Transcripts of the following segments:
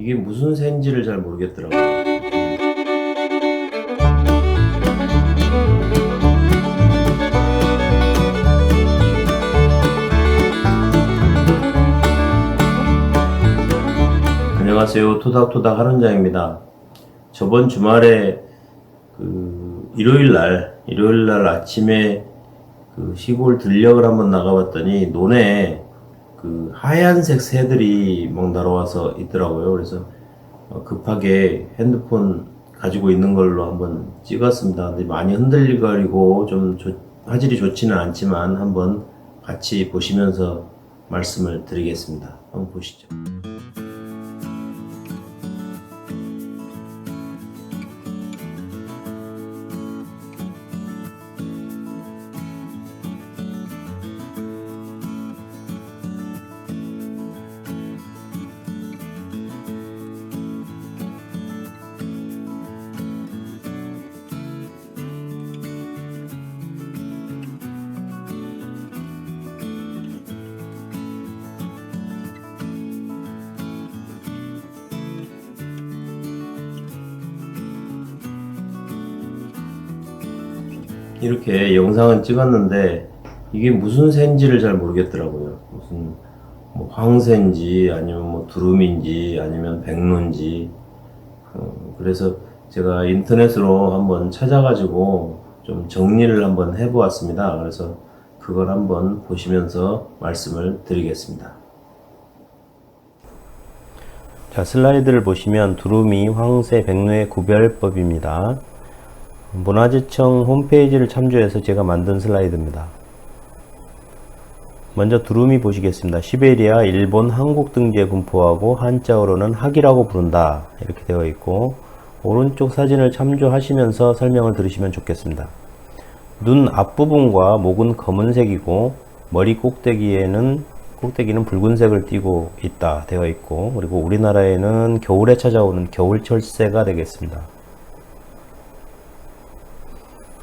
이게 무슨 새인지를 잘 모르겠더라고요. 안녕하세요. 토닥토닥 하는장입니다. 저번 주말에 일요일 날 아침에 시골 들녘을 한번 나가봤더니 논에 하얀색 새들이 막 날아와서 있더라고요. 그래서 급하게 핸드폰 가지고 있는 걸로 한번 찍었습니다. 근데 많이 흔들리고 좀 화질이 좋지는 않지만 한번 같이 보시면서 말씀을 드리겠습니다. 한번 보시죠. 이렇게 영상은 찍었는데 이게 무슨 새인지를 잘 모르겠더라고요. 무슨 뭐 황새인지 아니면 뭐 두루미인지 아니면 백로인지 그래서 제가 인터넷으로 한번 찾아가지고 좀 정리를 한번 해보았습니다. 그래서 그걸 한번 보시면서 말씀을 드리겠습니다. 자, 슬라이드를 보시면 두루미, 황새, 백로의 구별법입니다. 문화재청 홈페이지를 참조해서 제가 만든 슬라이드입니다. 먼저 두루미 보시겠습니다. 시베리아, 일본, 한국 등지에 분포하고 한자어로는 학이라고 부른다 이렇게 되어 있고, 오른쪽 사진을 참조하시면서 설명을 들으시면 좋겠습니다. 눈 앞부분과 목은 검은색이고 머리 꼭대기는 붉은색을 띠고 있다 되어 있고, 그리고 우리나라에는 겨울에 찾아오는 겨울철새가 되겠습니다.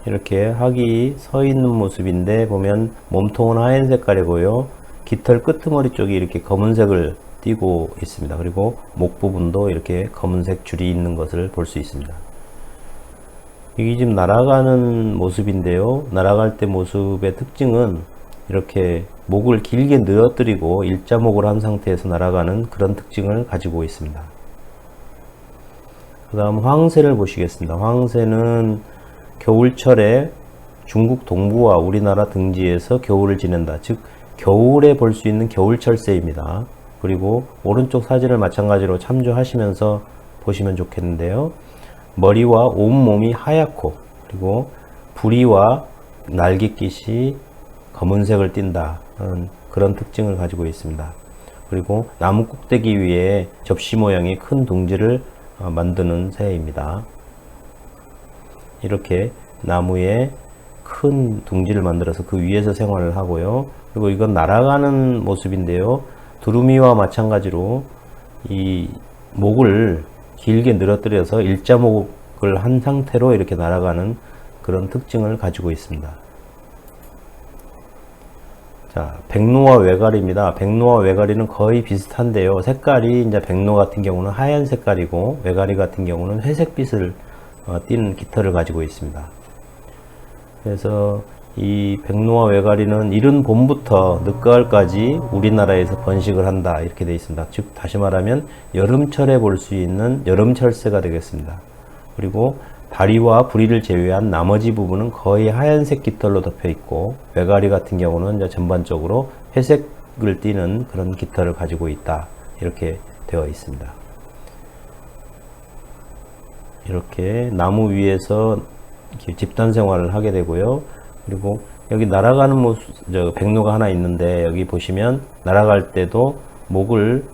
이렇게 학이 서 있는 모습인데 보면 몸통은 하얀 색깔이고요. 깃털 끄트머리 쪽이 이렇게 검은색을 띠고 있습니다. 그리고 목 부분도 이렇게 검은색 줄이 있는 것을 볼 수 있습니다. 이게 지금 날아가는 모습인데요. 날아갈 때 모습의 특징은 이렇게 목을 길게 늘어뜨리고 일자목을 한 상태에서 날아가는 그런 특징을 가지고 있습니다. 그 다음 황새를 보시겠습니다. 황새는 겨울철에 중국 동부와 우리나라 등지에서 겨울을 지낸다. 즉 겨울에 볼 수 있는 겨울철새입니다. 그리고 오른쪽 사진을 마찬가지로 참조하시면서 보시면 좋겠는데요. 머리와 온몸이 하얗고 그리고 부리와 날갯깃이 검은색을 띈다. 그런 특징을 가지고 있습니다. 그리고 나무 꼭대기 위에 접시 모양의 큰 둥지를 만드는 새입니다. 이렇게 나무에 큰 둥지를 만들어서 그 위에서 생활을 하고요. 그리고 이건 날아가는 모습인데요. 두루미와 마찬가지로 이 목을 길게 늘어뜨려서 일자목을 한 상태로 이렇게 날아가는 그런 특징을 가지고 있습니다. 자, 백로와 외가리입니다. 백로와 외가리는 거의 비슷한데요. 색깔이 이제 백로 같은 경우는 하얀 색깔이고 외가리 같은 경우는 회색빛을 띤 깃털을 가지고 있습니다. 그래서 이 백로와 외가리는 이른 봄부터 늦가을까지 우리나라에서 번식을 한다 이렇게 되어 있습니다. 즉 다시 말하면 여름철에 볼 수 있는 여름철새가 되겠습니다. 그리고 다리와 부리를 제외한 나머지 부분은 거의 하얀색 깃털로 덮여 있고, 외가리 같은 경우는 이제 전반적으로 회색을 띠는 그런 깃털을 가지고 있다 이렇게 되어 있습니다. 이렇게 나무 위에서 이렇게 집단 생활을 하게 되고요. 그리고 여기 날아가는 모습, 백로가 하나 있는데 여기 보시면 날아갈 때도 목을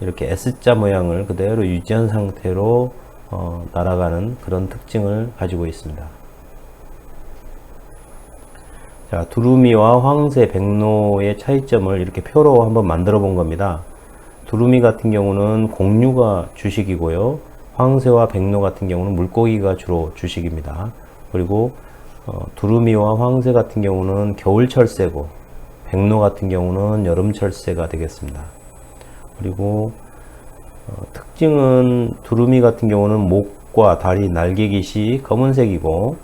이렇게 S자 모양을 그대로 유지한 상태로 날아가는 그런 특징을 가지고 있습니다. 자, 두루미와 황새, 백로의 차이점을 이렇게 표로 한번 만들어 본 겁니다. 두루미 같은 경우는 곡류가 주식이고요. 황새와 백로 같은 경우는 물고기가 주로 주식입니다. 그리고 두루미와 황새 같은 경우는 겨울철새고 백로 같은 경우는 여름철새가 되겠습니다. 그리고 특징은 두루미 같은 경우는 목과 다리, 날개깃이 검은색이고,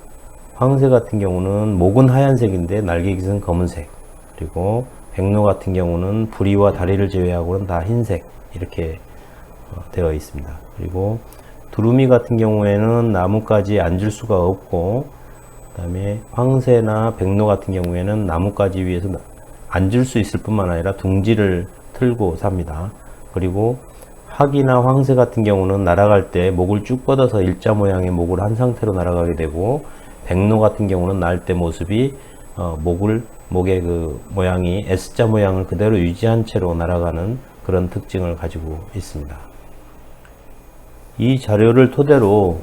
황새 같은 경우는 목은 하얀색인데 날개깃은 검은색, 그리고 백로 같은 경우는 부리와 다리를 제외하고는 다 흰색, 이렇게 되어 있습니다. 그리고 두루미 같은 경우에는 나뭇가지에 앉을 수가 없고, 그 다음에 황새나 백로 같은 경우에는 나뭇가지 위에서 앉을 수 있을 뿐만 아니라 둥지를 틀고 삽니다. 그리고 학이나 황새 같은 경우는 날아갈 때 목을 쭉 뻗어서 일자 모양의 목을 한 상태로 날아가게 되고, 백로 같은 경우는 날 때 모습이 목의 그 모양이 S자 모양을 그대로 유지한 채로 날아가는 그런 특징을 가지고 있습니다. 이 자료를 토대로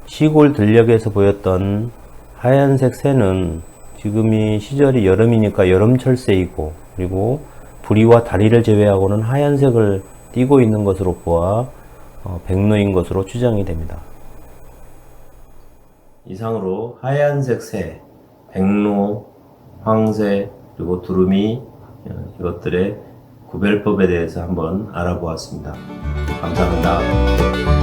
시골 들녘에서 보였던 하얀색 새는 지금이 시절이 여름이니까 여름철새이고, 그리고 부리와 다리를 제외하고는 하얀색을 띠고 있는 것으로 보아 백로인 것으로 추정이 됩니다. 이상으로 하얀색 새, 백로, 황새, 그리고 두루미, 이것들의 구별법에 대해서 한번 알아보았습니다. 감사합니다.